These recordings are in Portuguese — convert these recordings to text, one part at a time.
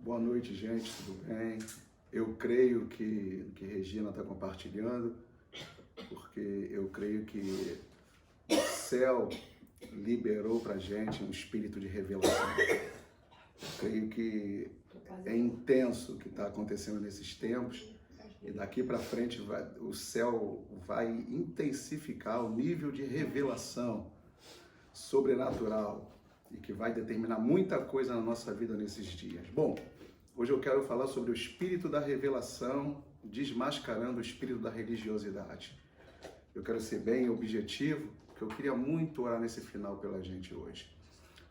Boa noite, gente, tudo bem? Eu creio que Regina está compartilhando, porque eu creio que o céu liberou para a gente um espírito de revelação. Eu creio que é intenso o que está acontecendo nesses tempos e daqui para frente o céu vai intensificar o nível de revelação sobrenatural e que vai determinar muita coisa na nossa vida nesses dias. Bom, hoje eu quero falar sobre o espírito da revelação, desmascarando o espírito da religiosidade. Eu quero ser bem objetivo, porque eu queria muito orar nesse final pela gente hoje.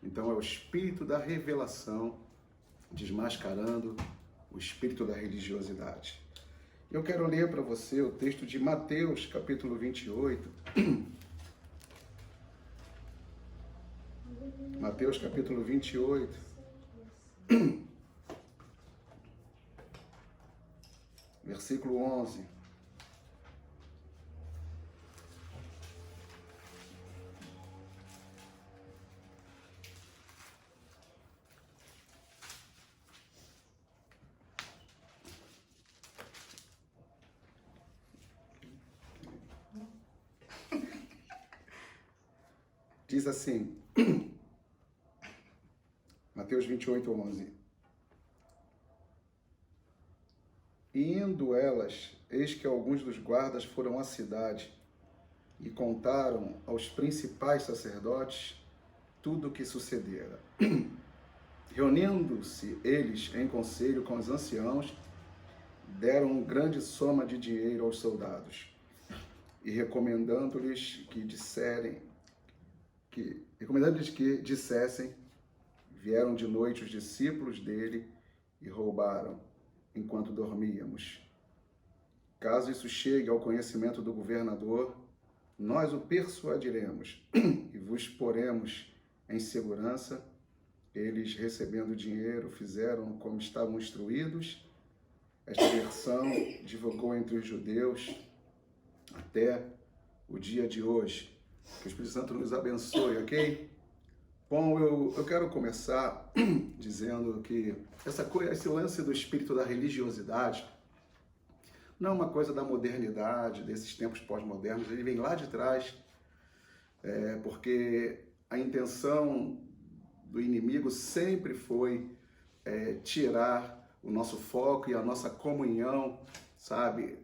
Então é o espírito da revelação, desmascarando o espírito da religiosidade. Eu quero ler para você o texto de Mateus, capítulo 28. Mateus, capítulo 28. Versículo 11. Diz assim, Mateus 28, 11. E indo elas, eis que alguns dos guardas foram à cidade e contaram aos principais sacerdotes tudo o que sucedera. Reunindo-se eles em conselho com os anciãos, deram grande soma de dinheiro aos soldados e recomendando-lhes que dissessem, vieram de noite os discípulos dele e roubaram enquanto dormíamos. Caso isso chegue ao conhecimento do governador, nós o persuadiremos e vos poremos em segurança. Eles, recebendo o dinheiro, fizeram como estavam instruídos. Esta versão divulgou entre os judeus até o dia de hoje. Que o Espírito Santo nos abençoe, ok? Bom, eu quero começar dizendo que esse lance do espírito da religiosidade não é uma coisa da modernidade, desses tempos pós-modernos, ele vem lá de trás, porque a intenção do inimigo sempre foi tirar o nosso foco e a nossa comunhão, sabe,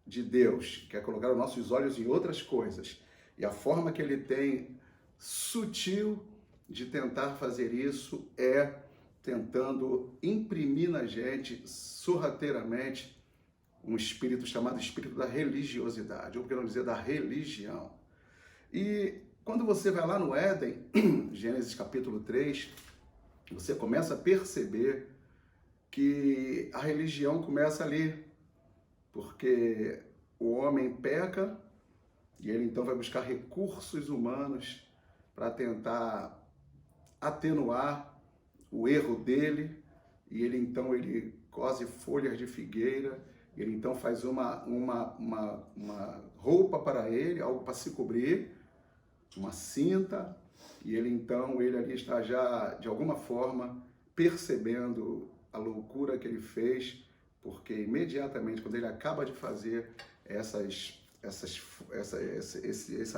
de Deus, quer colocar os nossos olhos em outras coisas. E a forma que ele tem sutil de tentar fazer isso é tentando imprimir na gente, sorrateiramente, um espírito chamado espírito da religiosidade, ou por que não dizer da religião. E quando você vai lá no Éden, Gênesis capítulo 3, você começa a perceber que a religião começa ali, porque o homem peca e ele então vai buscar recursos humanos para tentar atenuar o erro dele, e ele então cose folhas de figueira, ele então faz uma roupa para ele, algo para se cobrir, uma cinta, e ele ali está já de alguma forma percebendo a loucura que ele fez, porque imediatamente quando ele acaba de fazer essa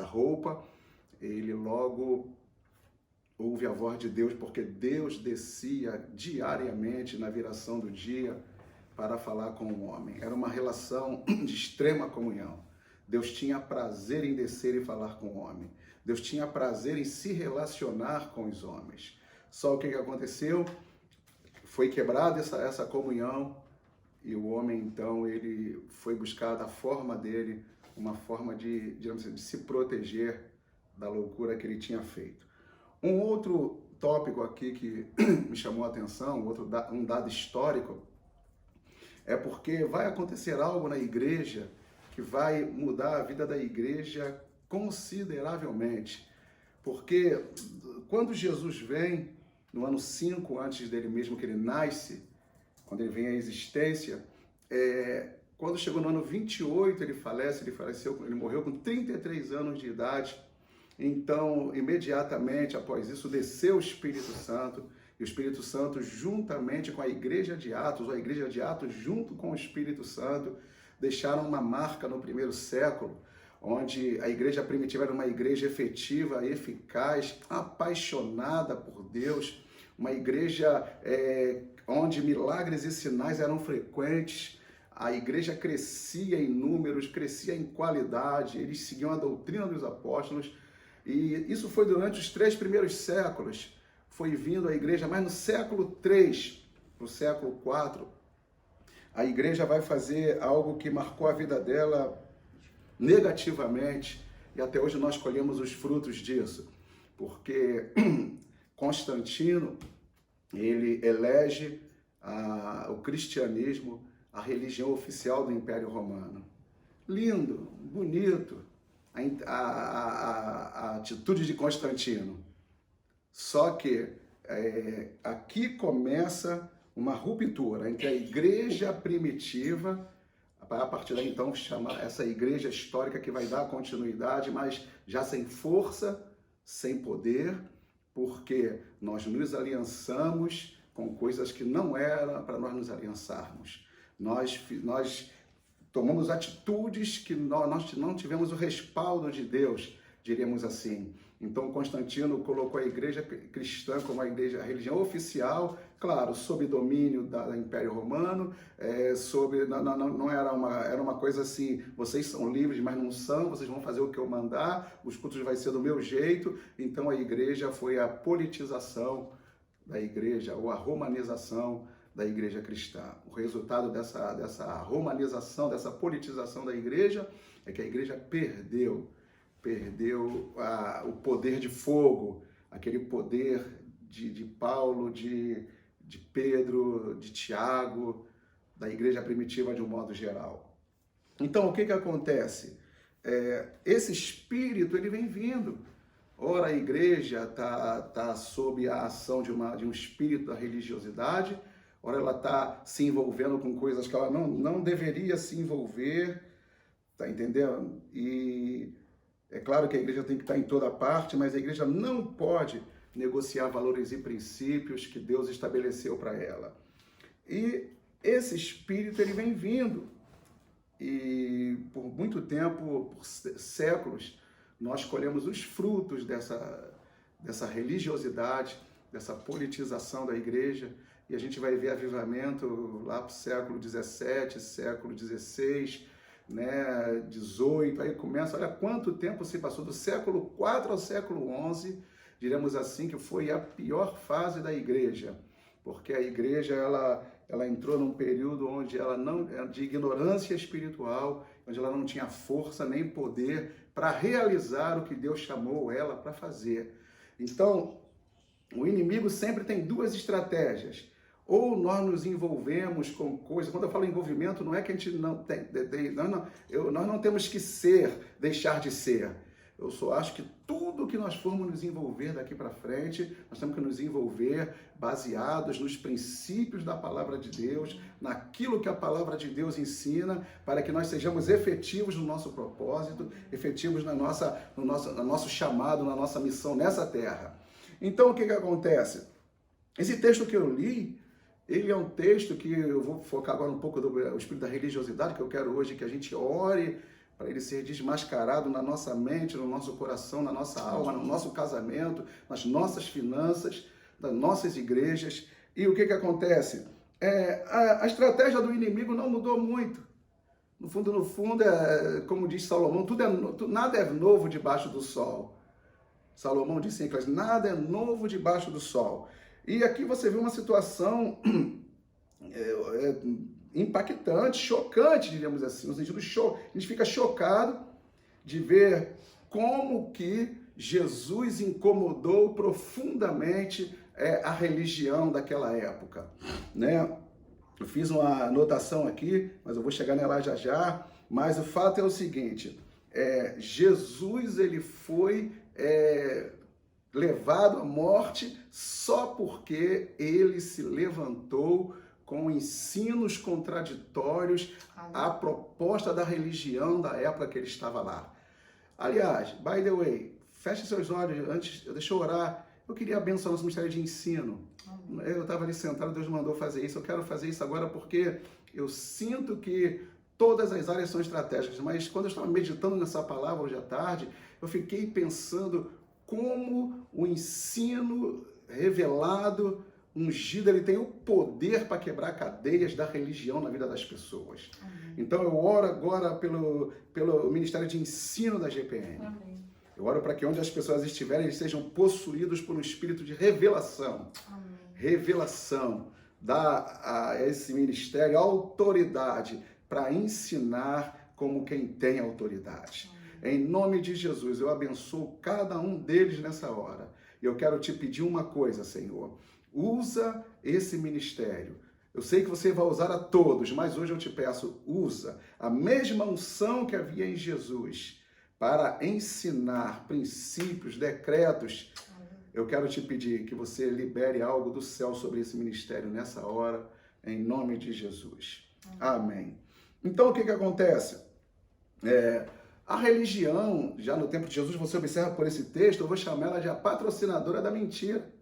roupa, ele logo ouve a voz de Deus, porque Deus descia diariamente na viração do dia para falar com o homem. Era uma relação de extrema comunhão. Deus tinha prazer em descer e falar com o homem. Deus tinha prazer em se relacionar com os homens. Só o que aconteceu? Foi quebrada essa comunhão e o homem, então, ele foi buscar da forma dele, uma forma digamos assim, de se proteger da loucura que ele tinha feito. Um outro tópico aqui que me chamou a atenção, um dado histórico, é porque vai acontecer algo na igreja que vai mudar a vida da igreja consideravelmente. Porque quando Jesus vem, no ano 5 antes dele mesmo, que ele nasce, quando ele vem à existência, quando chegou no ano 28, ele morreu com 33 anos de idade. Então, imediatamente após isso, desceu o Espírito Santo E o Espírito Santo, juntamente com a igreja de Atos, ou a igreja de Atos junto com o Espírito Santo, deixaram uma marca no primeiro século, onde a igreja primitiva era uma igreja efetiva, eficaz, apaixonada por Deus, uma igreja onde milagres e sinais eram frequentes. A igreja crescia em números, crescia em qualidade, eles seguiam a doutrina dos apóstolos, e isso foi durante os 3 primeiros séculos. Foi vindo a igreja, mas no século 3, no século 4, a igreja vai fazer algo que marcou a vida dela negativamente, e até hoje nós colhemos os frutos disso, porque Constantino, ele elege o cristianismo a religião oficial do Império Romano. Lindo, bonito, a atitude de Constantino. Só que aqui começa uma ruptura entre a igreja primitiva, a partir daí então chamar essa igreja histórica que vai dar continuidade, mas já sem força, sem poder, porque nós nos aliançamos com coisas que não era para nós nos aliançarmos. Nós tomamos atitudes que nós não tivemos o respaldo de Deus, diríamos assim. Então Constantino colocou a igreja cristã como a religião oficial, claro, sob domínio do Império Romano, não era uma coisa assim, vocês são livres, mas não são, vocês vão fazer o que eu mandar, os cultos vai ser do meu jeito. Então a igreja foi a politização da igreja, ou a romanização da igreja cristã. O resultado dessa romanização, dessa politização da igreja, é que a igreja perdeu o poder de fogo, aquele poder de Paulo, de Pedro, de Tiago, da igreja primitiva de um modo geral. Então, o que acontece? Esse espírito, ele vem vindo. Ora, a igreja está sob a ação de um espírito da religiosidade, ora, ela está se envolvendo com coisas que ela não deveria se envolver, tá entendendo? E é claro que a igreja tem que estar em toda parte, mas a igreja não pode negociar valores e princípios que Deus estabeleceu para ela. E esse espírito, ele vem vindo. E por muito tempo, por séculos, nós colhemos os frutos dessa religiosidade, dessa politização da igreja, e a gente vai ver avivamento lá para o século XVII, século XVI, né, 18, aí começa, olha quanto tempo se passou, do século IV ao século XI, diremos assim, que foi a pior fase da igreja, porque a igreja, ela entrou num período onde ela de ignorância espiritual, onde ela não tinha força nem poder para realizar o que Deus chamou ela para fazer. Então, o inimigo sempre tem 2 estratégias. Ou nós nos envolvemos com coisas, quando eu falo envolvimento, não é que a gente não tem, nós não temos que deixar de ser. Eu só acho que tudo que nós formos nos envolver daqui para frente, nós temos que nos envolver baseados nos princípios da palavra de Deus, naquilo que a palavra de Deus ensina, para que nós sejamos efetivos no nosso propósito, efetivos no nosso chamado, na nossa missão nessa terra. Então, o que acontece? Esse texto que eu li, ele é um texto que eu vou focar agora um pouco do espírito da religiosidade, que eu quero hoje que a gente ore para ele ser desmascarado na nossa mente, no nosso coração, na nossa alma, no nosso casamento, nas nossas finanças, das nossas igrejas. E o que acontece? A estratégia do inimigo não mudou muito. No fundo, como diz Salomão, nada é novo debaixo do sol. Salomão disse em Eclesiastes, nada é novo debaixo do sol. E aqui você vê uma situação impactante, chocante, diríamos assim, no sentido a gente fica chocado de ver como que Jesus incomodou profundamente a religião daquela época, né? Eu fiz uma anotação aqui, mas eu vou chegar nela já já, mas o fato é o seguinte, Jesus, ele foi levado à morte só porque ele se levantou com ensinos contraditórios à proposta da religião da época que ele estava lá. Aliás, by the way, feche seus olhos, deixa eu orar Eu queria abençoar nosso ministério de ensino. Eu estava ali sentado, Deus mandou fazer isso. Eu quero fazer isso agora porque eu sinto que todas as áreas são estratégicas. Mas quando eu estava meditando nessa palavra hoje à tarde, eu fiquei pensando como o ensino revelado, ungido, ele tem o poder para quebrar cadeias da religião na vida das pessoas. Amém. Então eu oro agora pelo Ministério de Ensino da GPN. Amém. Eu oro para que onde as pessoas estiverem, eles sejam possuídos por um espírito de revelação. Amém. Revelação. Dá a esse ministério autoridade para ensinar como quem tem autoridade. Amém. Em nome de Jesus, eu abençoo cada um deles nessa hora. E eu quero te pedir uma coisa, Senhor. Usa esse ministério. Eu sei que você vai usar a todos, mas hoje eu te peço, usa a mesma unção que havia em Jesus para ensinar princípios, decretos. Eu quero te pedir que você libere algo do céu sobre esse ministério nessa hora, em nome de Jesus. Amém. Então, o que acontece? A religião, já no tempo de Jesus, você observa por esse texto, eu vou chamar ela de a patrocinadora da mentira.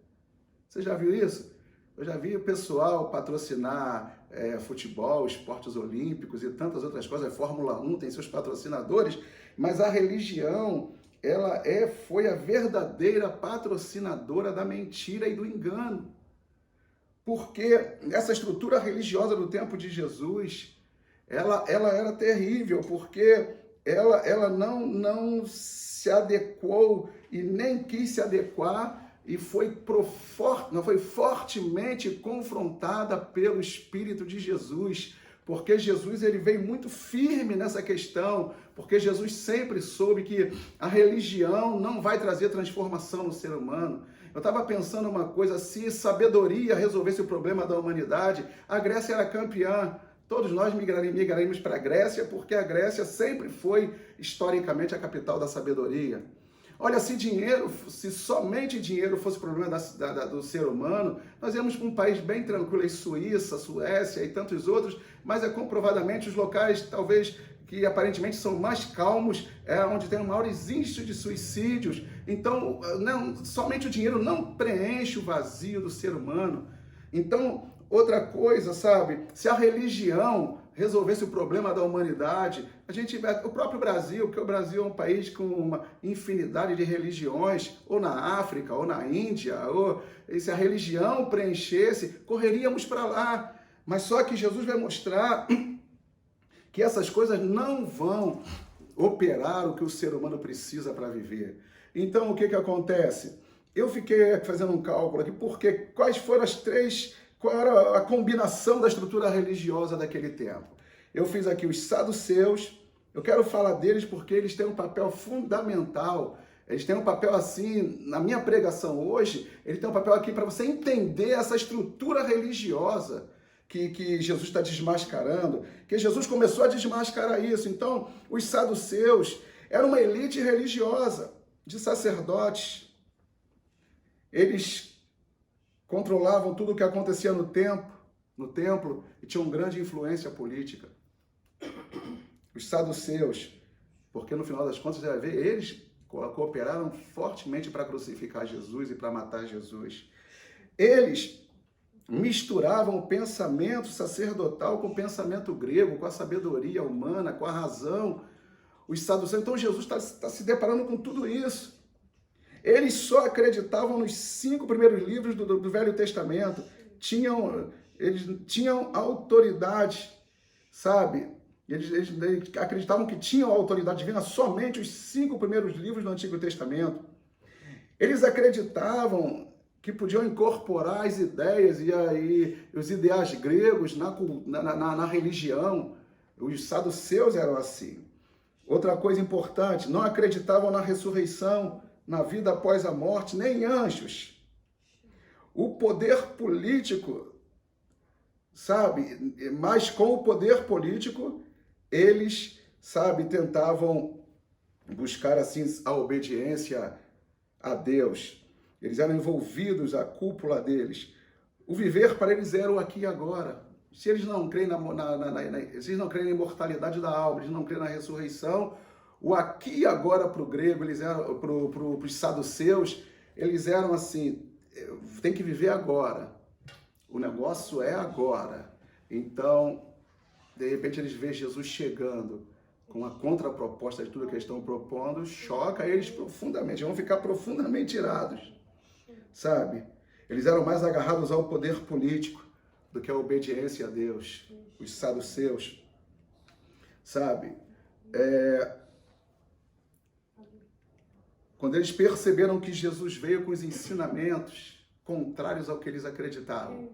Você já viu isso? Eu já vi o pessoal patrocinar futebol, esportes olímpicos e tantas outras coisas. A Fórmula 1 tem seus patrocinadores, mas a religião, ela foi a verdadeira patrocinadora da mentira e do engano. Porque essa estrutura religiosa do tempo de Jesus, ela era terrível, porque ela não se adequou e nem quis se adequar e foi fortemente confrontada pelo Espírito de Jesus, porque Jesus ele veio muito firme nessa questão, porque Jesus sempre soube que a religião não vai trazer transformação no ser humano. Eu estava pensando uma coisa, se sabedoria resolvesse o problema da humanidade, a Grécia era campeã. Todos nós migraríamos para a Grécia, porque a Grécia sempre foi, historicamente, a capital da sabedoria. Olha, se somente dinheiro fosse o problema do ser humano, nós íamos para um país bem tranquilo, Suíça, Suécia e tantos outros, mas comprovadamente os locais, talvez, que aparentemente são mais calmos, onde tem maiores índices de suicídios. Então, somente o dinheiro não preenche o vazio do ser humano. Então, outra coisa, sabe, se a religião resolvesse o problema da humanidade, o próprio Brasil, porque o Brasil é um país com uma infinidade de religiões, ou na África, ou na Índia, e se a religião preenchesse, correríamos para lá. Mas só que Jesus vai mostrar que essas coisas não vão operar o que o ser humano precisa para viver. Então, o que acontece? Eu fiquei fazendo um cálculo aqui, porque qual era a combinação da estrutura religiosa daquele tempo. Eu fiz aqui os saduceus, eu quero falar deles porque eles têm um papel fundamental, eles têm um papel assim, na minha pregação hoje, ele tem um papel aqui para você entender essa estrutura religiosa que Jesus está desmascarando, que Jesus começou a desmascarar isso. Então, os saduceus eram uma elite religiosa de sacerdotes. Eles controlavam tudo o que acontecia no templo e tinham grande influência política. Os saduceus, porque no final das contas, você vai ver, eles cooperaram fortemente para crucificar Jesus e para matar Jesus. Eles misturavam o pensamento sacerdotal com o pensamento grego, com a sabedoria humana, com a razão. Os saduceus, então Jesus está se deparando com tudo isso. Eles só acreditavam nos 5 primeiros livros do Velho Testamento. Eles tinham autoridade, sabe? Eles acreditavam que tinham autoridade divina somente os 5 primeiros livros do Antigo Testamento. Eles acreditavam que podiam incorporar as ideias e os ideais gregos na religião. Os saduceus eram assim. Outra coisa importante, não acreditavam na ressurreição, na vida após a morte, nem em anjos. O poder político, sabe, mas com o poder político, eles, sabe, tentavam buscar, assim, a obediência a Deus. Eles eram envolvidos, a cúpula deles. O viver para eles era o aqui e agora. Se eles não creem se eles não creem na imortalidade da alma, eles não creem na ressurreição, o aqui e agora para o grego, eles eram para os saduceus, eles eram assim, tem que viver agora. O negócio é agora. Então, de repente eles veem Jesus chegando com a contraproposta de tudo que eles estão propondo, choca eles profundamente, vão ficar profundamente irados, sabe? Eles eram mais agarrados ao poder político do que à obediência a Deus, os saduceus, sabe? Quando eles perceberam que Jesus veio com os ensinamentos contrários ao que eles acreditavam,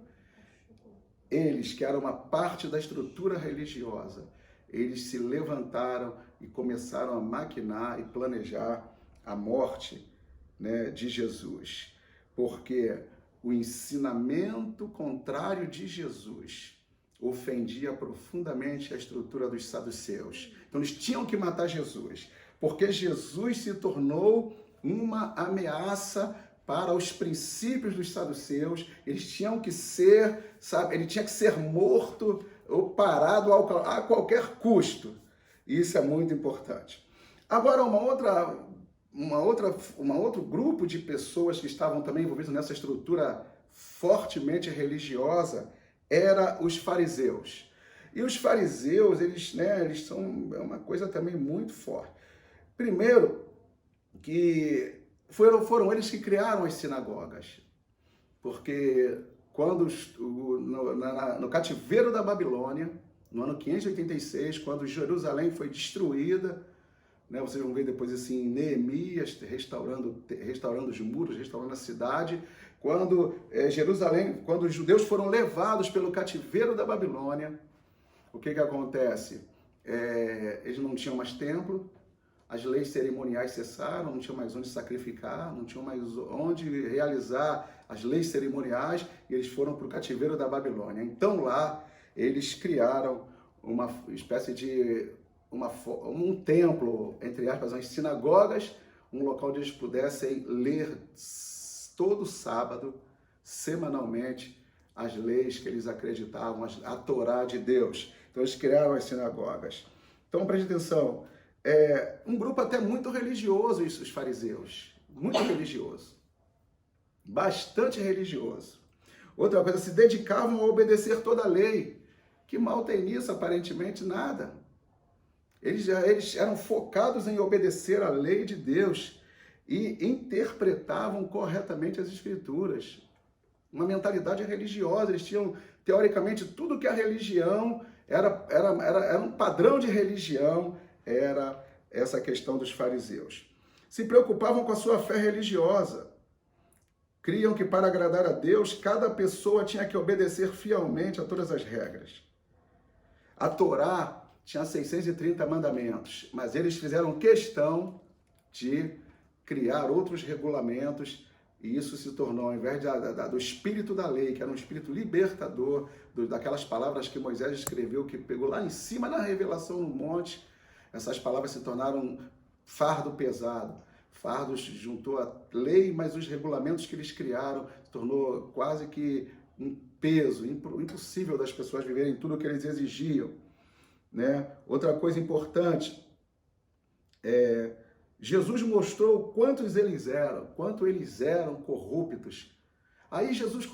eles, que eram uma parte da estrutura religiosa, eles se levantaram e começaram a maquinar e planejar a morte, né, de Jesus. Porque o ensinamento contrário de Jesus ofendia profundamente a estrutura dos saduceus. Então eles tinham que matar Jesus, porque Jesus se tornou uma ameaça para os princípios dos saduceus. Eles tinham que ser, sabe, ele tinha que ser morto ou parado a qualquer custo. Isso é muito importante. Agora, um outro grupo de pessoas que estavam também envolvidos nessa estrutura fortemente religiosa era os fariseus. E os fariseus, eles são uma coisa também muito forte. Primeiro, que foram eles que criaram as sinagogas, porque quando no cativeiro da Babilônia, no ano 586, quando Jerusalém foi destruída, né, vocês vão ver depois assim, Neemias restaurando os muros, restaurando a cidade, quando quando os judeus foram levados pelo cativeiro da Babilônia, o que acontece? Eles não tinham mais templo, as leis cerimoniais cessaram, não tinham mais onde sacrificar, não tinham mais onde realizar as leis cerimoniais, e eles foram para o cativeiro da Babilônia. Então lá eles criaram uma espécie de um templo, entre aspas, as sinagogas, um local onde eles pudessem ler todo sábado, semanalmente, as leis que eles acreditavam, a Torá de Deus. Então eles criaram as sinagogas. Então preste atenção, um grupo até muito religioso, isso, os fariseus, muito religioso, bastante religioso. Outra coisa, se dedicavam a obedecer toda a lei. Que mal tem nisso? Aparentemente nada. Eles eram focados em obedecer a lei de Deus e interpretavam corretamente as escrituras. Uma mentalidade religiosa, eles tinham, teoricamente, tudo que a religião era um padrão de religião, era essa questão dos fariseus. Se preocupavam com a sua fé religiosa. Criam que para agradar a Deus, cada pessoa tinha que obedecer fielmente a todas as regras. A Torá tinha 630 mandamentos, mas eles fizeram questão de criar outros regulamentos, e isso se tornou, ao invés do espírito da lei, que era um espírito libertador, daquelas palavras que Moisés escreveu, que pegou lá em cima na revelação no monte, essas palavras se tornaram um fardo pesado. Fardo juntou a lei, mas os regulamentos que eles criaram se tornou quase que um peso impossível das pessoas viverem tudo o que eles exigiam, né? Outra coisa importante, Jesus mostrou quanto eles eram corruptos. Aí Jesus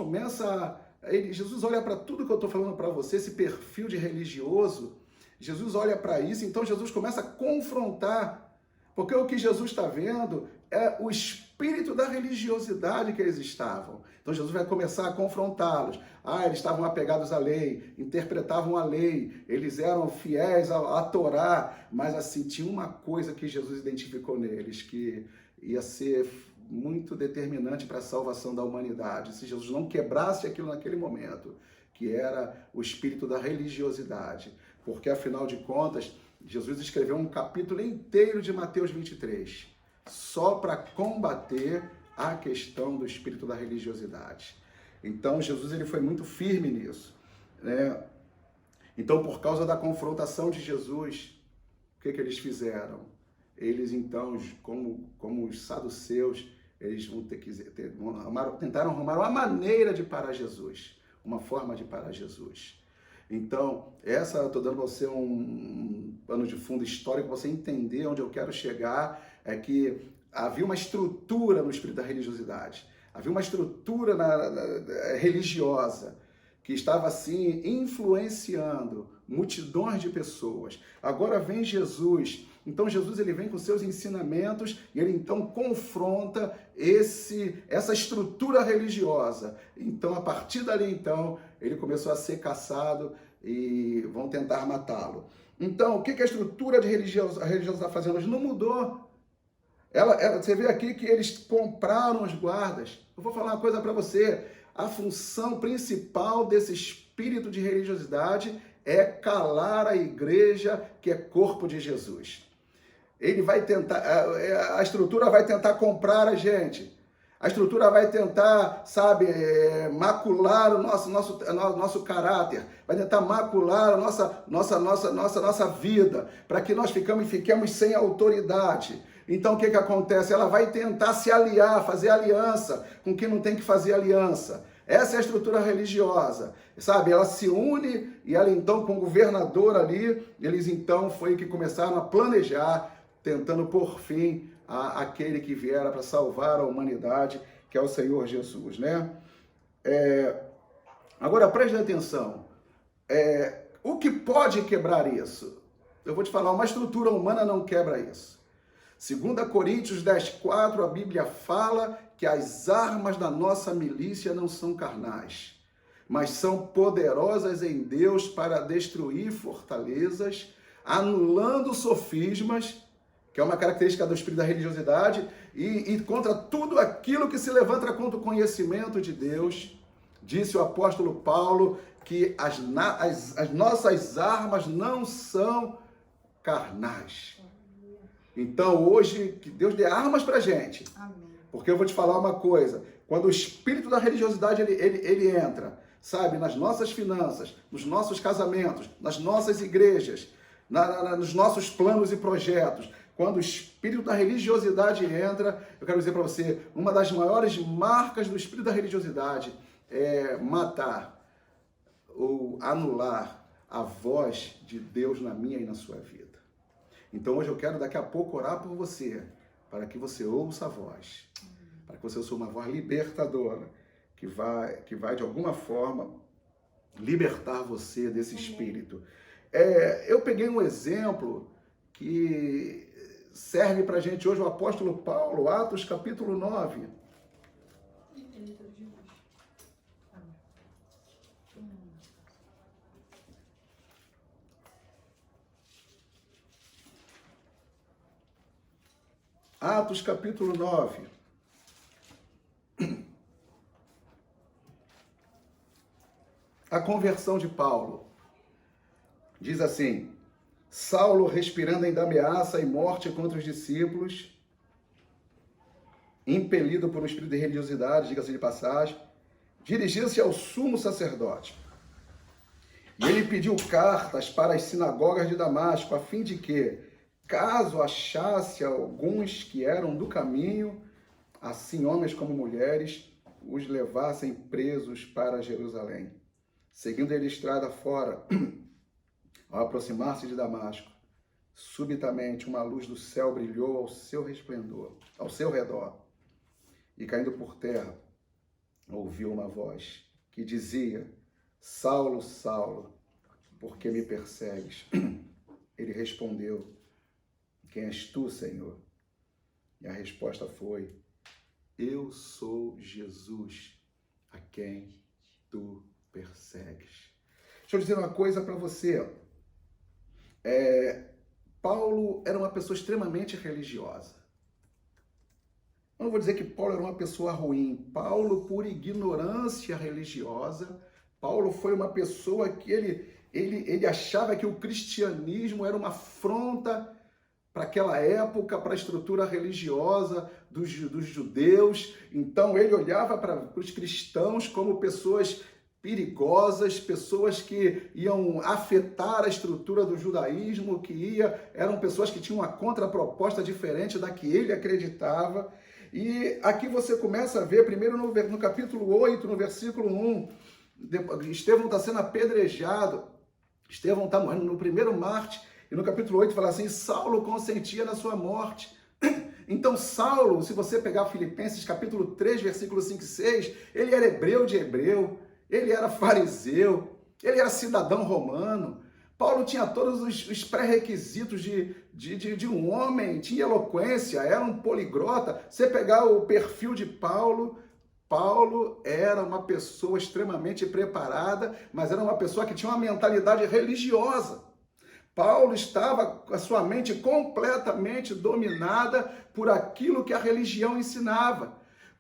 Jesus olha para tudo que eu estou falando para você, esse perfil de religioso, Jesus olha para isso, então Jesus começa a confrontar, porque o que Jesus está vendo é o espírito da religiosidade que eles estavam. Então Jesus vai começar a confrontá-los. Eles estavam apegados à lei, interpretavam a lei, eles eram fiéis à Torá, mas assim, tinha uma coisa que Jesus identificou neles, que ia ser muito determinante para a salvação da humanidade, se Jesus não quebrasse aquilo naquele momento, que era o espírito da religiosidade. Porque, afinal de contas, Jesus escreveu um capítulo inteiro de Mateus 23, só para combater a questão do espírito da religiosidade. Então, Jesus ele foi muito firme nisso, né? Então, por causa da confrontação de Jesus, o que eles fizeram? Eles, então, como os saduceus, eles tentaram arrumar uma maneira de parar Jesus, uma forma de parar Jesus. Então, eu estou dando para você um pano de fundo histórico, para você entender onde eu quero chegar, é que havia uma estrutura no espírito da religiosidade. Havia uma estrutura religiosa que estava assim influenciando multidões de pessoas. Agora vem Jesus. Então Jesus ele vem com seus ensinamentos e ele então confronta essa estrutura religiosa. Então a partir dali então ele começou a ser caçado e vão tentar matá-lo. Então o que a estrutura religiosa está fazendo hoje? Não mudou. Você vê aqui que eles compraram os guardas. Eu vou falar uma coisa para você. A função principal desse espírito de religiosidade é calar a igreja, que é corpo de Jesus. Ele vai tentar, a estrutura vai tentar comprar a gente. A estrutura vai tentar, sabe, macular o nosso caráter, vai tentar macular a nossa vida, para que nós fiquemos sem autoridade. Então o que acontece? Ela vai tentar se aliar, fazer aliança com quem não tem que fazer aliança. Essa é a estrutura religiosa, sabe? Ela se une e ela então com o governador ali, eles então foi que começaram a planejar, tentando por fim aquele que viera para salvar a humanidade, que é o Senhor Jesus, né? Agora preste atenção, o que pode quebrar isso? Eu vou te falar, uma estrutura humana não quebra isso. 2 Coríntios 10:4, a Bíblia fala que as armas da nossa milícia não são carnais, mas são poderosas em Deus para destruir fortalezas, anulando sofismas, que é uma característica do espírito da religiosidade, e contra tudo aquilo que se levanta contra o conhecimento de Deus. Disse o apóstolo Paulo que as nossas armas não são carnais. Então, hoje, que Deus dê armas para a gente. Amém. Porque eu vou te falar uma coisa. Quando o espírito da religiosidade ele entra, sabe, nas nossas finanças, nos nossos casamentos, nas nossas igrejas, nos nossos planos e projetos, quando o espírito da religiosidade entra, eu quero dizer para você, uma das maiores marcas do espírito da religiosidade é matar ou anular a voz de Deus na minha e na sua vida. Então hoje eu quero daqui a pouco orar por você, para que você ouça a voz, para que você ouça uma voz libertadora, que vai de alguma forma libertar você desse espírito. Eu peguei um exemplo que serve para a gente hoje, o apóstolo Paulo, Atos capítulo 9. Atos capítulo 9. A conversão de Paulo. Diz assim: Saulo, respirando ainda ameaça e morte contra os discípulos, impelido por um espírito de religiosidade, diga-se de passagem, dirigiu-se ao sumo sacerdote. E ele pediu cartas para as sinagogas de Damasco, a fim de que, caso achasse alguns que eram do caminho, assim homens como mulheres, os levassem presos para Jerusalém. Seguindo ele estrada fora, ao aproximar-se de Damasco, subitamente uma luz do céu brilhou ao seu redor, e caindo por terra, ouviu uma voz que dizia: Saulo, Saulo, por que me persegues? Ele respondeu: Quem és tu, Senhor? E a resposta foi: Eu sou Jesus, a quem tu persegues. Deixa eu dizer uma coisa para você. Paulo era uma pessoa extremamente religiosa. Eu não vou dizer que Paulo era uma pessoa ruim. Paulo, por ignorância religiosa, Paulo foi uma pessoa que ele achava que o cristianismo era uma afronta para aquela época, para a estrutura religiosa dos judeus. Então ele olhava para os cristãos como pessoas perigosas, pessoas que iam afetar a estrutura do judaísmo, eram pessoas que tinham uma contraproposta diferente da que ele acreditava. E aqui você começa a ver, primeiro no capítulo 8, no versículo 1, Estevão está sendo apedrejado, Estevão está morrendo no primeiro Marte, e no capítulo 8 fala assim: Saulo consentia na sua morte. Então Saulo, se você pegar Filipenses capítulo 3, versículo 5 e 6, ele era hebreu de hebreu, ele era fariseu, ele era cidadão romano. Paulo tinha todos os pré-requisitos de um homem, tinha eloquência, era um poliglota. Você pegar o perfil de Paulo, Paulo era uma pessoa extremamente preparada, mas era uma pessoa que tinha uma mentalidade religiosa. Paulo estava com a sua mente completamente dominada por aquilo que a religião ensinava.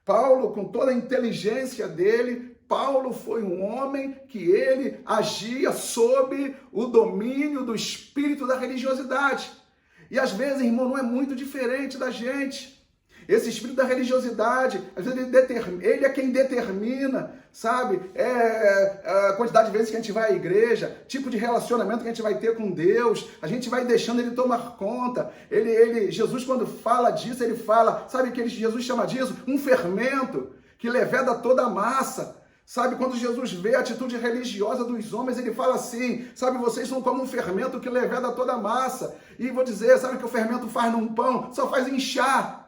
Paulo, com toda a inteligência dele, Paulo foi um homem que ele agia sob o domínio do espírito da religiosidade. E às vezes, irmão, não é muito diferente da gente. Esse espírito da religiosidade, às vezes ele é quem determina, sabe? A quantidade de vezes que a gente vai à igreja, tipo de relacionamento que a gente vai ter com Deus, a gente vai deixando ele tomar conta. Jesus, quando fala disso, ele fala, sabe o que Jesus chama disso? Um fermento que leveda toda a massa. Sabe, quando Jesus vê a atitude religiosa dos homens, ele fala assim, sabe, vocês são como um fermento que leveda toda a massa. E vou dizer, sabe o que o fermento faz num pão? Só faz inchar.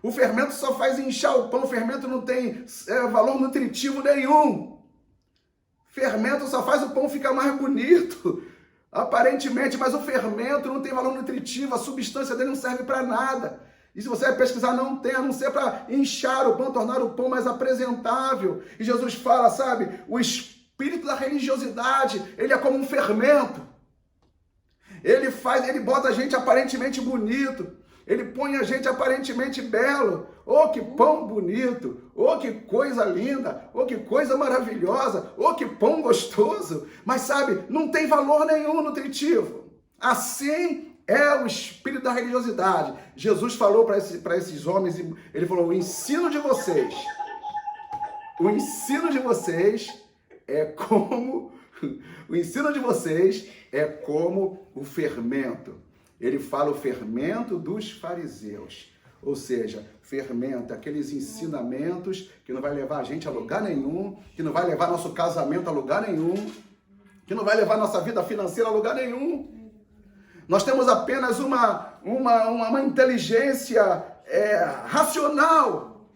O fermento só faz inchar o pão, o fermento não tem valor nutritivo nenhum. Fermento só faz o pão ficar mais bonito, aparentemente, mas o fermento não tem valor nutritivo, a substância dele não serve para nada. E se você vai pesquisar, não tem, a não ser para inchar o pão, tornar o pão mais apresentável. E Jesus fala, sabe, o espírito da religiosidade, ele é como um fermento. Ele bota a gente aparentemente bonito. Ele põe a gente aparentemente belo. Oh, que pão bonito! Oh, que coisa linda! Oh, que coisa maravilhosa! Oh, que pão gostoso! Mas sabe, não tem valor nenhum nutritivo. Assim é o espírito da religiosidade. Jesus falou para esses homens, ele falou, o ensino de vocês é como o fermento. Ele fala o fermento dos fariseus, ou seja, fermento, aqueles ensinamentos que não vai levar a gente a lugar nenhum, que não vai levar nosso casamento a lugar nenhum, que não vai levar nossa vida financeira a lugar nenhum. Nós temos apenas uma inteligência racional.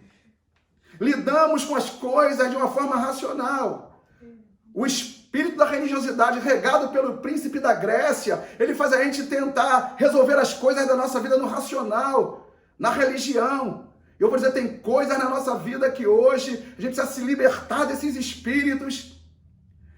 Lidamos com as coisas de uma forma racional. O espírito da religiosidade, regado pelo príncipe da Grécia, ele faz a gente tentar resolver as coisas da nossa vida no racional, na religião. Eu vou dizer, tem coisas na nossa vida que hoje a gente precisa se libertar desses espíritos.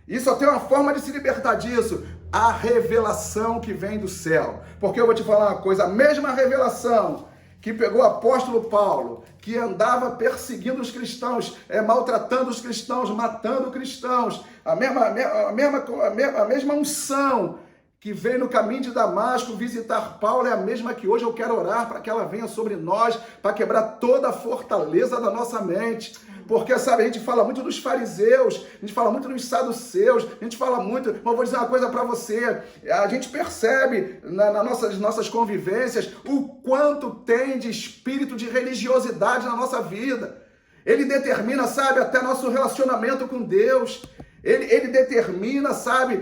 E só tem uma forma de se libertar disso, a revelação que vem do céu. Porque eu vou te falar uma coisa, a mesma revelação que pegou o apóstolo Paulo, que andava perseguindo os cristãos, maltratando os cristãos, matando cristãos, a mesma unção que veio no caminho de Damasco visitar Paulo é a mesma que hoje eu quero orar para que ela venha sobre nós, para quebrar toda a fortaleza da nossa mente. Porque, sabe, a gente fala muito dos fariseus, a gente fala muito dos saduceus, a gente fala muito, mas eu vou dizer uma coisa para você, a gente percebe nas nossas convivências o quanto tem de espírito de religiosidade na nossa vida. Ele determina, sabe, até nosso relacionamento com Deus. Ele determina, sabe,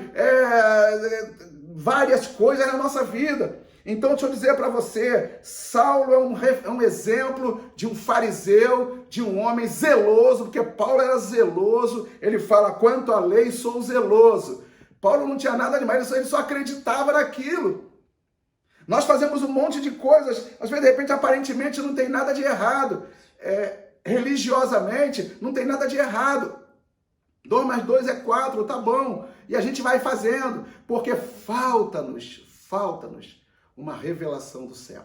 várias coisas na nossa vida. Então, deixa eu dizer para você, Saulo é um exemplo de um fariseu, de um homem zeloso, porque Paulo era zeloso, ele fala, quanto à lei, sou zeloso. Paulo não tinha nada demais, ele só acreditava naquilo. Nós fazemos um monte de coisas, às vezes, de repente, aparentemente, não tem nada de errado. Religiosamente, não tem nada de errado. 2 mais 2 é 4, tá bom. E a gente vai fazendo, porque falta-nos uma revelação do céu.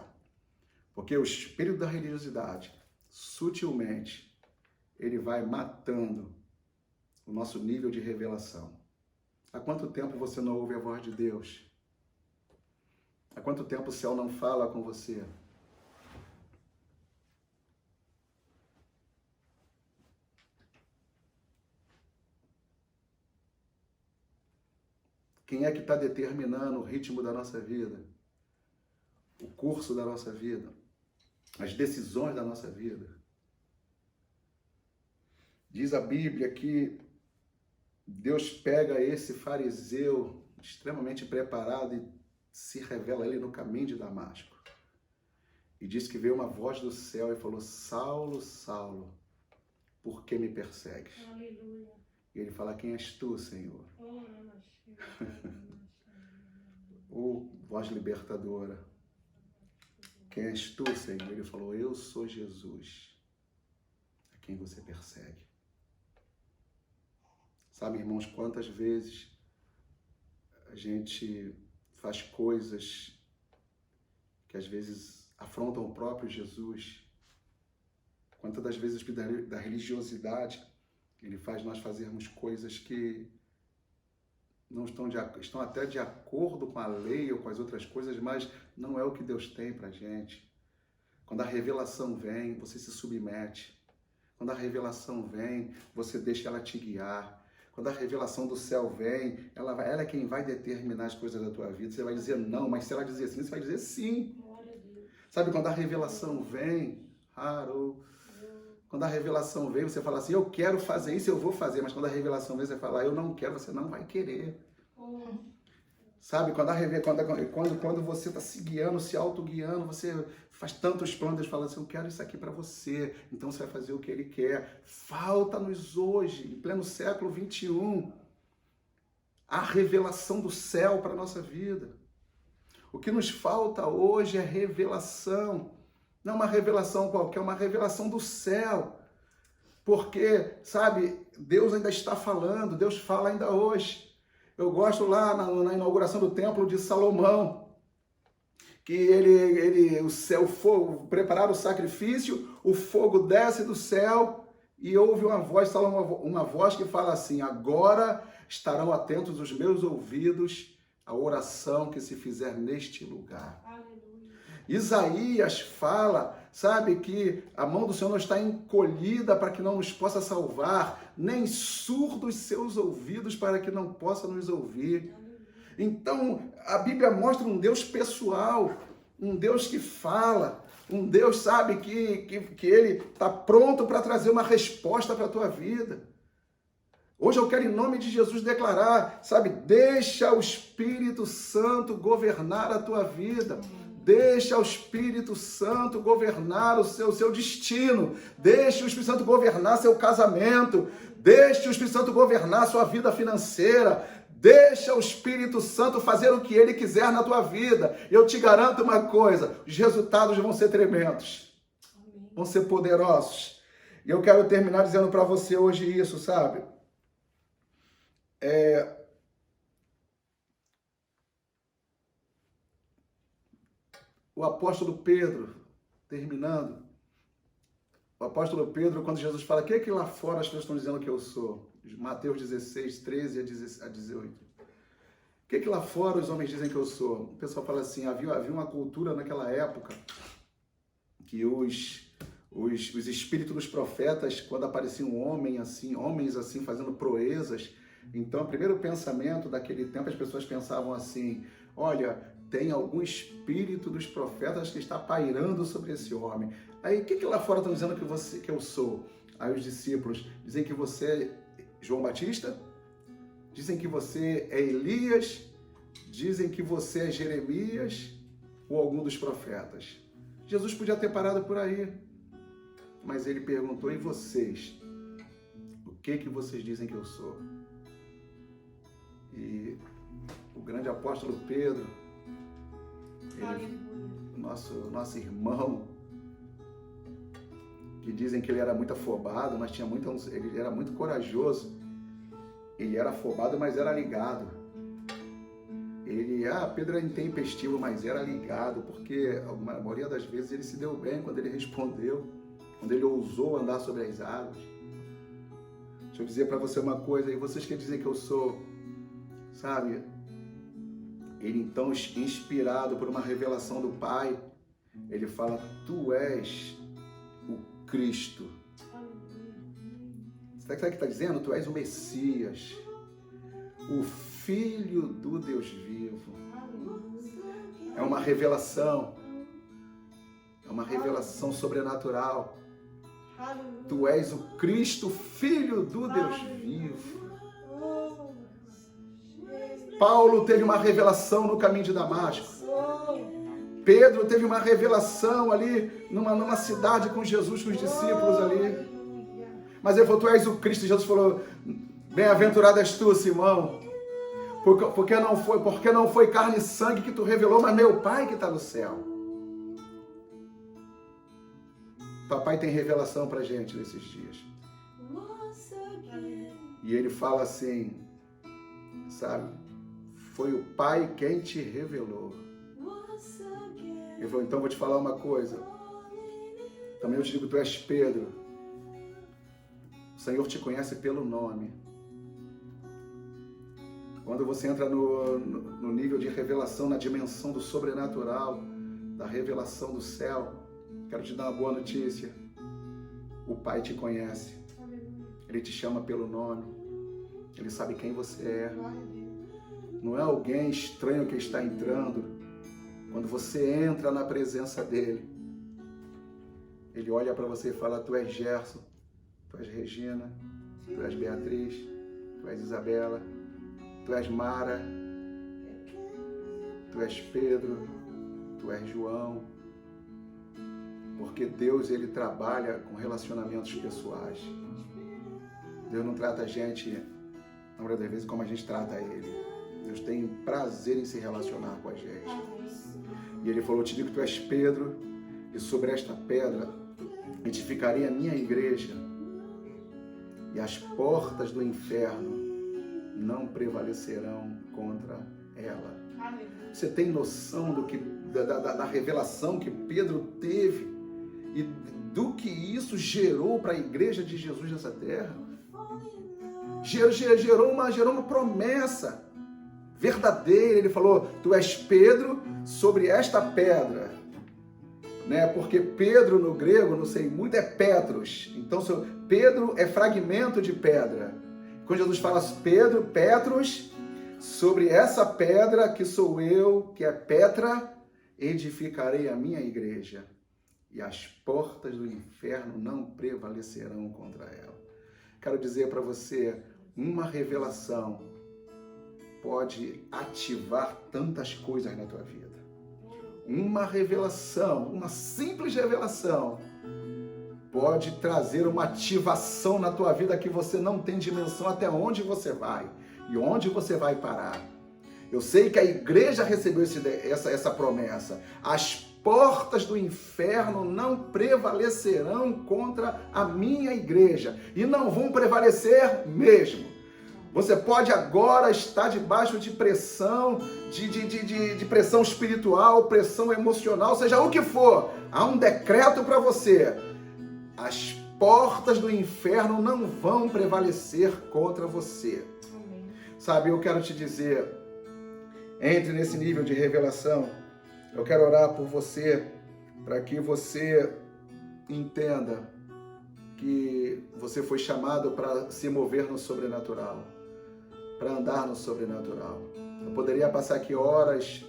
Porque o espírito da religiosidade, sutilmente, ele vai matando o nosso nível de revelação. Há quanto tempo você não ouve a voz de Deus? Há quanto tempo o céu não fala com você? Quem é que está determinando o ritmo da nossa vida? O curso da nossa vida? As decisões da nossa vida? Diz a Bíblia que Deus pega esse fariseu extremamente preparado e se revela a ele no caminho de Damasco. E diz que veio uma voz do céu e falou: Saulo, Saulo, por que me persegues? Aleluia. E ele fala: quem és tu, Senhor? Voz libertadora. Quem és tu, Senhor? Ele falou: eu sou Jesus, a quem você persegue. Sabe, irmãos, quantas vezes a gente faz coisas que às vezes afrontam o próprio Jesus. Quantas das vezes da religiosidade ele faz nós fazermos coisas que não estão até de acordo com a lei ou com as outras coisas, mas não é o que Deus tem pra gente. Quando a revelação vem, você se submete. Quando a revelação vem, você deixa ela te guiar. Quando a revelação do céu vem, ela é quem vai determinar as coisas da tua vida. Você vai dizer não, mas se ela dizer sim, você vai dizer sim. Sabe, quando a revelação vem, quando a revelação vem, você fala assim: eu quero fazer isso, eu vou fazer. Mas quando a revelação vem, você fala: eu não quero, você não vai querer. Sabe, quando você está se guiando, se auto-guiando, você faz tantos planos, Deus fala assim: eu quero isso aqui para você, então você vai fazer o que Ele quer. Falta-nos hoje, em pleno século 21, a revelação do céu para a nossa vida. O que nos falta hoje é revelação. Não uma revelação qualquer, uma revelação do céu. Porque, sabe, Deus ainda está falando, Deus fala ainda hoje. Eu gosto lá na inauguração do templo de Salomão, que o fogo, prepararam o sacrifício, o fogo desce do céu e ouve uma voz, uma voz que fala assim: agora estarão atentos os meus ouvidos à oração que se fizer neste lugar. Aleluia. Isaías fala, sabe, que a mão do Senhor não está encolhida para que não nos possa salvar, nem surdos seus ouvidos para que não possa nos ouvir. Então, a Bíblia mostra um Deus pessoal, um Deus que fala, um Deus, sabe, que Ele está pronto para trazer uma resposta para a tua vida. Hoje eu quero, em nome de Jesus, declarar, sabe, deixa o Espírito Santo governar a tua vida. Deixa o Espírito Santo governar o seu destino. Deixa o Espírito Santo governar seu casamento. Deixa o Espírito Santo governar sua vida financeira. Deixa o Espírito Santo fazer o que Ele quiser na tua vida. Eu te garanto uma coisa: os resultados vão ser tremendos. Vão ser poderosos. E eu quero terminar dizendo para você hoje isso, sabe? O apóstolo Pedro, terminando, o apóstolo Pedro, quando Jesus fala: o que é que lá fora as pessoas estão dizendo que eu sou? Mateus 16, 13 a 18. O que é que lá fora os homens dizem que eu sou? O pessoal fala assim: havia uma cultura naquela época que os espíritos dos profetas, quando apareciam homens assim fazendo proezas, então o primeiro pensamento daquele tempo, as pessoas pensavam assim: olha, tem algum espírito dos profetas que está pairando sobre esse homem. Aí, o que lá fora estão dizendo que eu sou? Aí os discípulos dizem que você é João Batista, dizem que você é Elias, dizem que você é Jeremias ou algum dos profetas. Jesus podia ter parado por aí, mas ele perguntou: e vocês? O que vocês dizem que eu sou? E o grande apóstolo Pedro, nosso irmão, que dizem que ele era muito afobado, mas ele era muito corajoso. Ele era afobado, mas era ligado. Pedro era intempestivo, mas era ligado, porque a maioria das vezes ele se deu bem quando ele respondeu, quando ele ousou andar sobre as águas. Deixa eu dizer para você uma coisa, e vocês que dizem que eu sou, sabe, ele então, inspirado por uma revelação do Pai, ele fala: tu és o Cristo. Sabe o que está dizendo? Tu és o Messias, o Filho do Deus vivo. É uma revelação sobrenatural. Tu és o Cristo, Filho do Deus vivo. Paulo teve uma revelação no caminho de Damasco. Pedro teve uma revelação ali, numa cidade com Jesus, com os discípulos ali. Mas ele falou, tu és o Cristo. E Jesus falou, bem-aventurado és tu, Simão. Porque não foi carne e sangue que tu revelou, mas meu Pai que está no céu. Papai tem revelação pra gente nesses dias. E ele fala assim, sabe? Foi o Pai quem te revelou. Ele falou, então vou te falar uma coisa. Também eu te digo, tu és Pedro. O Senhor te conhece pelo nome. Quando você entra no nível de revelação, na dimensão do sobrenatural, da revelação do céu, quero te dar uma boa notícia. O Pai te conhece. Ele te chama pelo nome. Ele sabe quem você é. Não é alguém estranho que está entrando. Quando você entra na presença dele, ele olha para você e fala, tu és Gerson, tu és Regina, tu és Beatriz, tu és Isabela, tu és Mara, tu és Pedro, tu és João. Porque Deus, ele trabalha com relacionamentos pessoais. Deus não trata a gente, na maioria das vezes, como a gente trata ele. Deus tem prazer em se relacionar com a gente. E ele falou, te digo que tu és Pedro, e sobre esta pedra edificarei a minha igreja, e as portas do inferno não prevalecerão contra ela. Você tem noção da revelação que Pedro teve e do que isso gerou para a igreja de Jesus nessa terra? Gerou uma promessa verdadeira. Ele falou, tu és Pedro sobre esta pedra, né? Porque Pedro no grego, não sei muito, é Petros. Então Pedro é fragmento de pedra. Quando Jesus fala Pedro, Petros, sobre essa pedra que sou eu, que é Petra, edificarei a minha igreja, e as portas do inferno não prevalecerão contra ela. Quero dizer para você, uma revelação pode ativar tantas coisas na tua vida. Uma revelação, uma simples revelação, pode trazer uma ativação na tua vida que você não tem dimensão até onde você vai e onde você vai parar. Eu sei que a igreja recebeu essa promessa. As portas do inferno não prevalecerão contra a minha igreja. E não vão prevalecer mesmo. Você pode agora estar debaixo de pressão, de pressão espiritual, pressão emocional, seja o que for. Há um decreto para você. As portas do inferno não vão prevalecer contra você. Amém. Sabe, eu quero te dizer, entre nesse nível de revelação. Eu quero orar por você, para que você entenda que você foi chamado para se mover no sobrenatural, para andar no sobrenatural. Eu poderia passar aqui horas,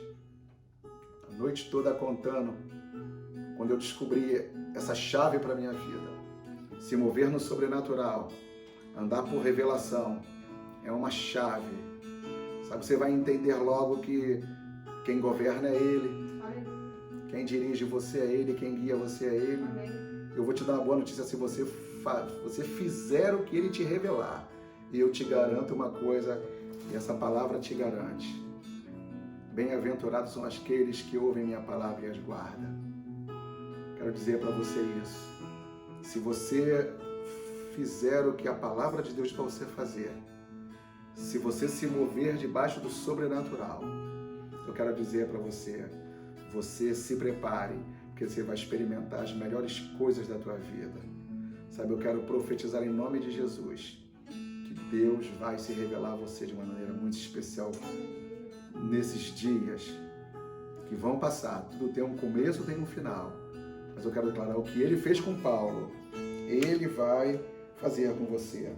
a noite toda contando, quando eu descobri essa chave para a minha vida. Se mover no sobrenatural, andar por revelação, é uma chave. Sabe, você vai entender logo que quem governa é Ele. Quem dirige você é Ele, quem guia você é Ele. Eu vou te dar uma boa notícia, se você fizer o que Ele te revelar. E eu te garanto uma coisa, e essa palavra te garante. Bem-aventurados são aqueles que ouvem minha palavra e as guardam. Quero dizer para você isso. Se você fizer o que a palavra de Deus para você fazer, se você se mover debaixo do sobrenatural, eu quero dizer para você, você se prepare, porque você vai experimentar as melhores coisas da tua vida. Sabe, eu quero profetizar em nome de Jesus, que Deus vai se revelar a você de uma maneira muito especial nesses dias que vão passar. Tudo tem um começo, tem um final. Mas eu quero declarar o que Ele fez com Paulo, Ele vai fazer com você.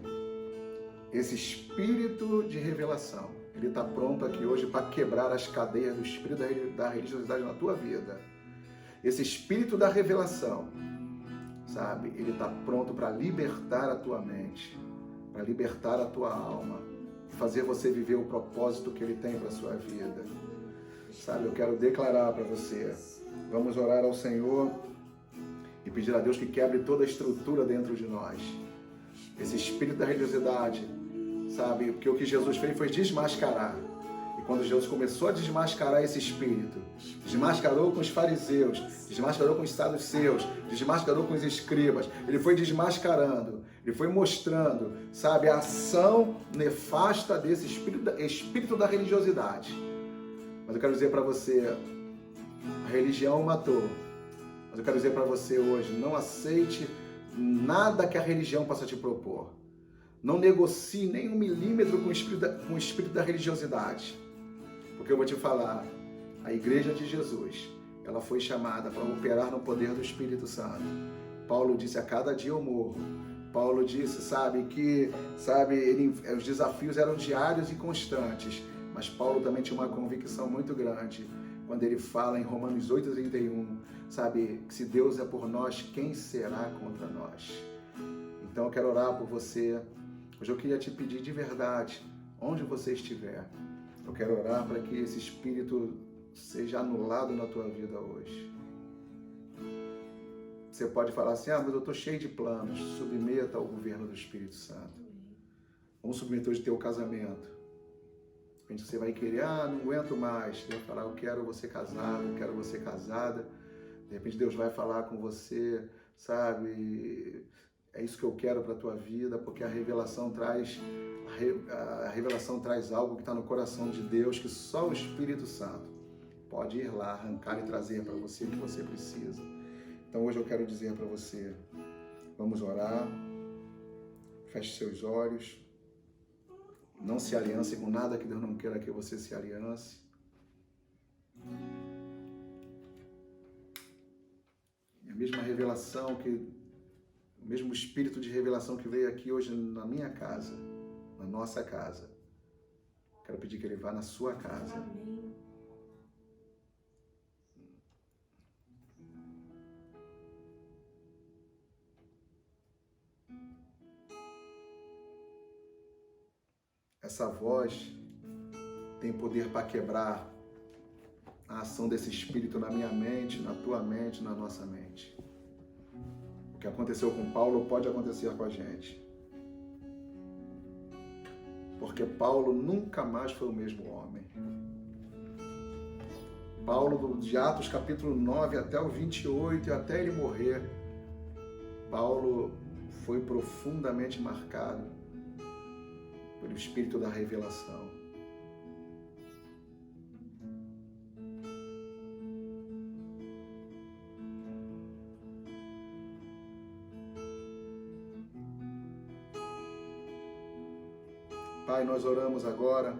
Esse espírito de revelação, ele está pronto aqui hoje para quebrar as cadeias do espírito da religiosidade na tua vida. Esse espírito da revelação, sabe, ele está pronto para libertar a tua mente, para libertar a tua alma, fazer você viver o propósito que ele tem para a sua vida. Sabe, eu quero declarar para você Vamos orar ao Senhor e pedir a Deus que quebre toda a estrutura dentro de nós. Esse espírito da religiosidade, sabe? Porque o que Jesus fez foi desmascarar. E quando Jesus começou a desmascarar esse espírito, desmascarou com os fariseus, desmascarou com os saduceus, desmascarou com os escribas, ele foi desmascarando, ele foi mostrando, sabe, a ação nefasta desse espírito da religiosidade. Mas eu quero dizer para você, a religião o matou. Mas eu quero dizer para você hoje, não aceite nada que a religião possa te propor. Não negocie nem 1 milímetro com o espírito da religiosidade. Porque eu vou te falar, a igreja de Jesus, ela foi chamada para operar no poder do Espírito Santo. Paulo disse, a cada dia eu morro. Paulo disse, os desafios eram diários e constantes. Mas Paulo também tinha uma convicção muito grande quando ele fala em Romanos 8:31, sabe, que se Deus é por nós, quem será contra nós? Então eu quero orar por você. Hoje eu queria te pedir de verdade, onde você estiver, eu quero orar para que esse espírito seja anulado na tua vida hoje. Você pode falar assim, mas eu estou cheio de planos. Submeta ao governo do Espírito Santo. Vamos submeter hoje teu casamento. De repente você vai querer, não aguento mais. Deus vai falar, eu quero você casado, eu quero você casada. De repente Deus vai falar com você, sabe, é isso que eu quero para a tua vida, porque a revelação traz algo que está no coração de Deus, que só o Espírito Santo pode ir lá, arrancar e trazer para você o que você precisa. Então hoje eu quero dizer para você, vamos orar, feche seus olhos, não se aliance com nada que Deus não queira que você se aliance. E a mesma revelação o mesmo espírito de revelação que veio aqui hoje na minha casa, na nossa casa, quero pedir que ele vá na sua casa. Amém. Essa voz tem poder para quebrar a ação desse espírito na minha mente, na tua mente, na nossa mente. O que aconteceu com Paulo pode acontecer com a gente. Porque Paulo nunca mais foi o mesmo homem. Paulo, de Atos capítulo 9 até o 28, e até ele morrer, Paulo foi profundamente marcado pelo espírito da revelação. Pai, nós oramos agora.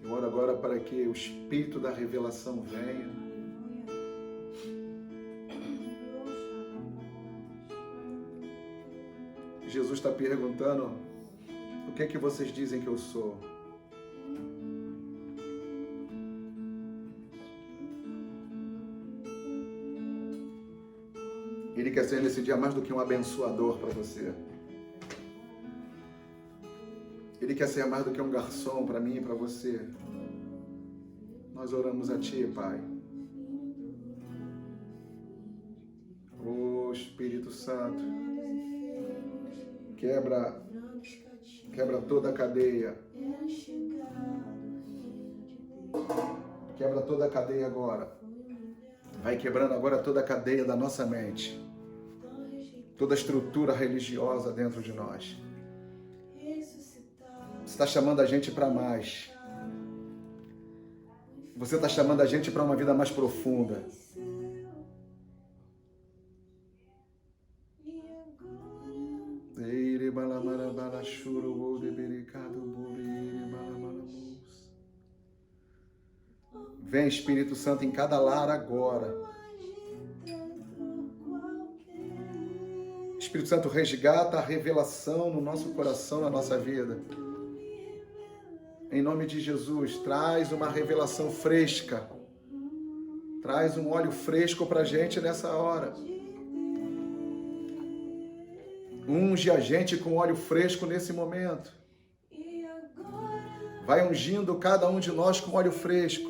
Eu oro agora para que o espírito da revelação venha. Jesus está perguntando, o que é que vocês dizem que eu sou? Ele quer ser nesse dia mais do que um abençoador para você. Ele quer ser mais do que um garçom para mim e para você. Nós oramos a Ti, Pai. Ô Espírito Santo, quebra toda a cadeia. Quebra toda a cadeia agora. Vai quebrando agora toda a cadeia da nossa mente. Toda a estrutura religiosa dentro de nós. Você está chamando a gente para mais. Você está chamando a gente para uma vida mais profunda. Vem, Espírito Santo, em cada lar agora. Espírito Santo, resgata a revelação no nosso coração, na nossa vida. Em nome de Jesus, traz uma revelação fresca. Traz um óleo fresco para a gente nessa hora. Unge a gente com óleo fresco nesse momento. vai ungindo cada um de nós com óleo fresco.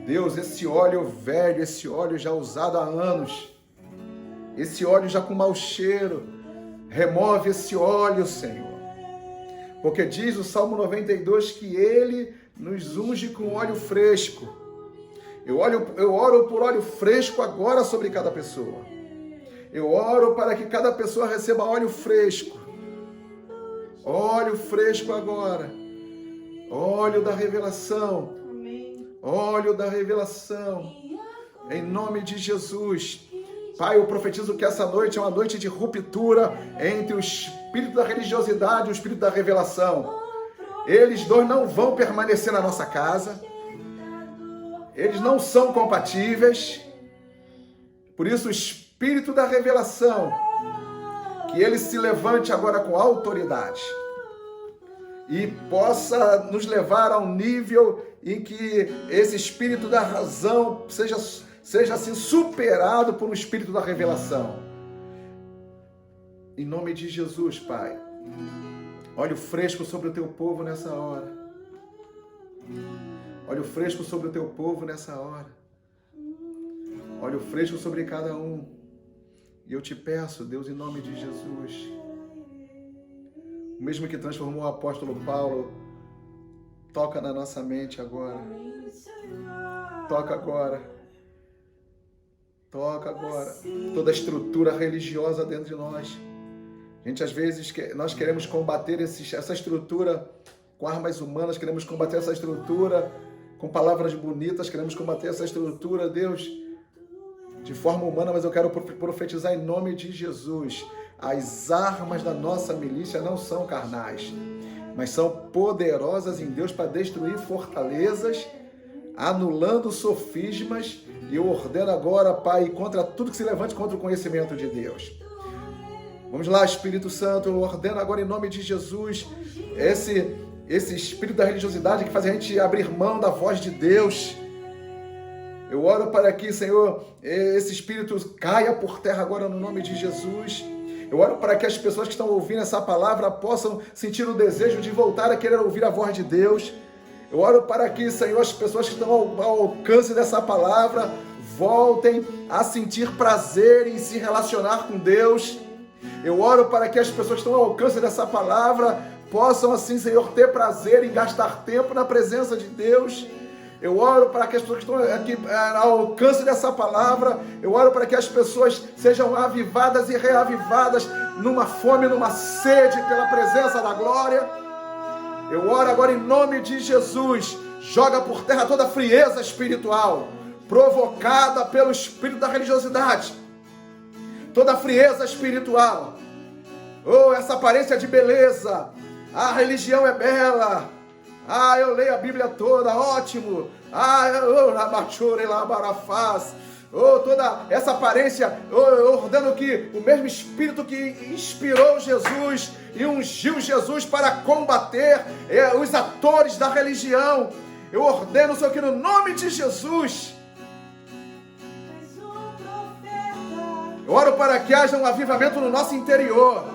Deus, esse óleo velho, esse óleo já usado há anos, esse óleo já com mau cheiro, remove esse óleo, Senhor. Porque diz o Salmo 92 que Ele nos unge com óleo fresco. Eu oro por óleo fresco agora sobre cada pessoa. Eu oro para que cada pessoa receba óleo fresco. Óleo fresco agora. Óleo da revelação. Óleo da revelação. Em nome de Jesus. Pai, eu profetizo que essa noite é uma noite de ruptura entre o espírito da religiosidade e o espírito da revelação. Eles dois não vão permanecer na nossa casa. Eles não são compatíveis. Por isso, o espírito da revelação, que ele se levante agora com autoridade e possa nos levar a um nível em que esse espírito da razão seja assim superado por um espírito da revelação. Em nome de Jesus, Pai. Óleo fresco sobre o teu povo nessa hora. Óleo fresco sobre o teu povo nessa hora. Óleo fresco sobre cada um. E eu te peço, Deus, em nome de Jesus, o mesmo que transformou o apóstolo Paulo, toca na nossa mente agora. Toca agora. Toca agora. Toda a estrutura religiosa dentro de nós. Gente, às vezes nós queremos combater essa estrutura com armas humanas, queremos combater essa estrutura com palavras bonitas, queremos combater essa estrutura, Deus, de forma humana, mas eu quero profetizar em nome de Jesus. As armas da nossa milícia não são carnais, mas são poderosas em Deus para destruir fortalezas, anulando sofismas, e eu ordeno agora, Pai, contra tudo que se levante contra o conhecimento de Deus. Vamos lá, Espírito Santo, eu ordeno agora em nome de Jesus esse espírito da religiosidade que faz a gente abrir mão da voz de Deus. Eu oro para que, Senhor, esse espírito caia por terra agora no nome de Jesus. Eu oro para que as pessoas que estão ouvindo essa palavra possam sentir o desejo de voltar a querer ouvir a voz de Deus. Eu oro para que, Senhor, as pessoas que estão ao alcance dessa palavra voltem a sentir prazer em se relacionar com Deus. Eu oro para que as pessoas que estão ao alcance dessa palavra possam, assim, Senhor, ter prazer em gastar tempo na presença de Deus. Eu oro para que as pessoas que estão aqui ao alcance dessa palavra, eu oro para que as pessoas sejam avivadas e reavivadas numa fome, numa sede pela presença da glória. Eu oro agora em nome de Jesus, joga por terra toda frieza espiritual, provocada pelo espírito da religiosidade, toda frieza espiritual, essa aparência de beleza, a religião é bela, eu leio a Bíblia toda, ótimo, toda essa aparência, eu ordeno que o mesmo Espírito que inspirou Jesus e ungiu Jesus para combater os atores da religião, eu ordeno, Senhor, que no nome de Jesus, eu oro para que haja um avivamento no nosso interior.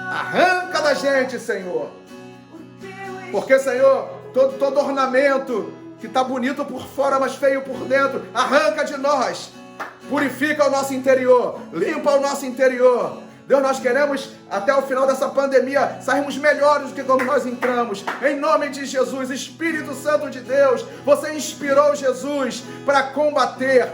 Arranca da gente, Senhor. Porque, Senhor, todo ornamento que está bonito por fora, mas feio por dentro, arranca de nós. Purifica o nosso interior. Limpa o nosso interior. Deus, nós queremos, até o final dessa pandemia, sairmos melhores do que como nós entramos. Em nome de Jesus, Espírito Santo de Deus, você inspirou Jesus para combater.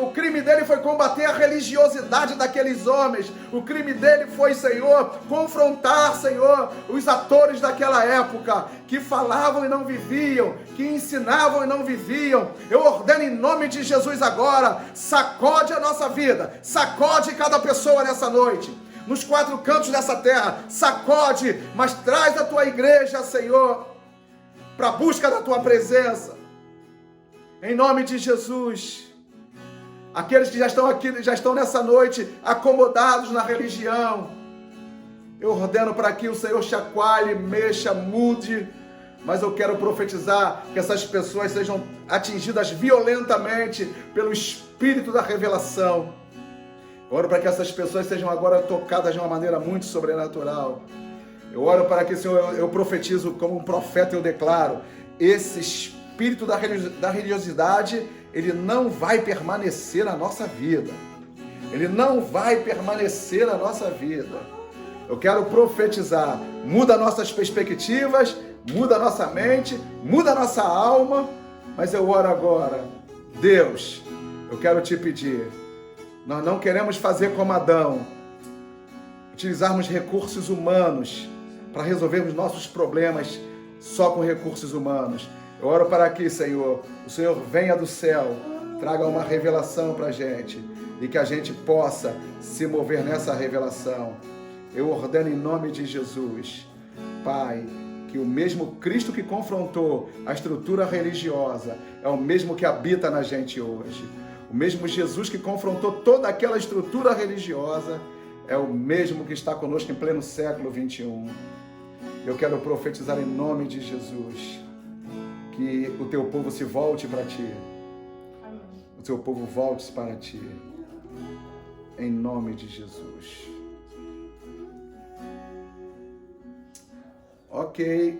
O crime dele foi combater a religiosidade daqueles homens. O crime dele foi, Senhor, confrontar, Senhor, os atores daquela época, que falavam e não viviam, que ensinavam e não viviam. Eu ordeno em nome de Jesus agora, sacode a nossa vida, sacode cada pessoa nessa noite, nos quatro cantos dessa terra, sacode, mas traz a tua igreja, Senhor, para a busca da tua presença, em nome de Jesus. Aqueles que já estão aqui, já estão nessa noite acomodados na religião, eu ordeno para que o Senhor chacoalhe, mexa, mude, mas eu quero profetizar que essas pessoas sejam atingidas violentamente pelo Espírito da revelação. Oro para que essas pessoas sejam agora tocadas de uma maneira muito sobrenatural. Eu oro para que, Senhor, eu profetizo como um profeta, eu declaro, esse espírito da religiosidade, ele não vai permanecer na nossa vida. Ele não vai permanecer na nossa vida. Eu quero profetizar, muda nossas perspectivas, muda nossa mente, muda nossa alma, mas eu oro agora, Deus, eu quero te pedir, nós não queremos fazer como Adão, utilizarmos recursos humanos para resolvermos nossos problemas só com recursos humanos. Eu oro para que, Senhor, o Senhor venha do céu, traga uma revelação para a gente e que a gente possa se mover nessa revelação. Eu ordeno em nome de Jesus, Pai, que o mesmo Cristo que confrontou a estrutura religiosa é o mesmo que habita na gente hoje. O mesmo Jesus que confrontou toda aquela estrutura religiosa é o mesmo que está conosco em pleno século XXI. Eu quero profetizar em nome de Jesus que o teu povo se volte para ti. O teu povo volte para ti. Em nome de Jesus. Ok.